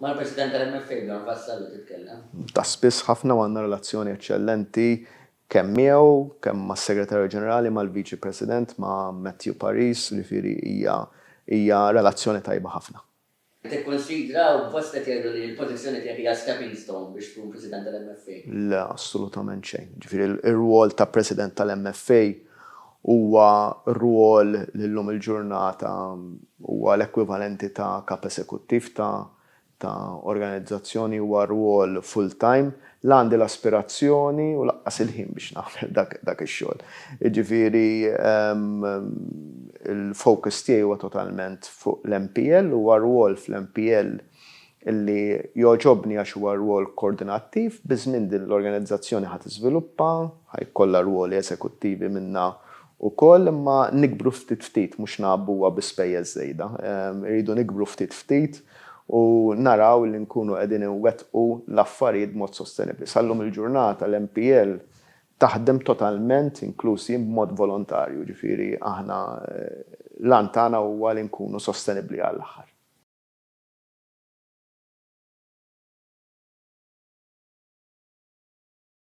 Ma l-President tal-MFA Bjorn Vassallu titkellem. Ta' spiss ħafna għandna relazzjoni eċċellenti kemm miegħu, kemm mas-Segretarju Ġenerali mal-Viċi President ma' Matthew Paris, li firri hija relazzjoni tajba ħafna. Tikkonsidra u bosta tgħidu li l-pożizzjoni tiegħek hija stepping stone biex tkun President tal-MFA. Le, assolutament xejn. Ġifieri ir-rwol ta' President tal-MFA huwa rwol li llum il-ġurnata huwa l-ekwivalenti ta' kap eżekuttiv ta' organizzazzjoni, huwa rwol full-time, l-għandi l-aspirazzjoni u laqqas il-ħin biex nagħmel dak ix-xogħol. Jiġifieri il-focus tiegħi huwa totalment fuq l-MPL, huwa rwol fl-MPL illi joġobni għax huwa rwol koordinattiv, biżmien din l-organizzazzjoni ħad iżviluppa, ħajkollha rwoli eżekuttivi minnha wkoll, imma nikbru ftit mhux nagħbuha bi spejjeż żejda. Irridu nikbru ftit u naraw li nkunu qegħdin inwettqu l-affarijiet b'mod sostenibbli. Sallum il-ġurnata l-MPL taħdem totalment inklusi b'mod volontarju, ġifieri aħna l-an tagħna huwa li nkunu sostenibbli għall-aħħar.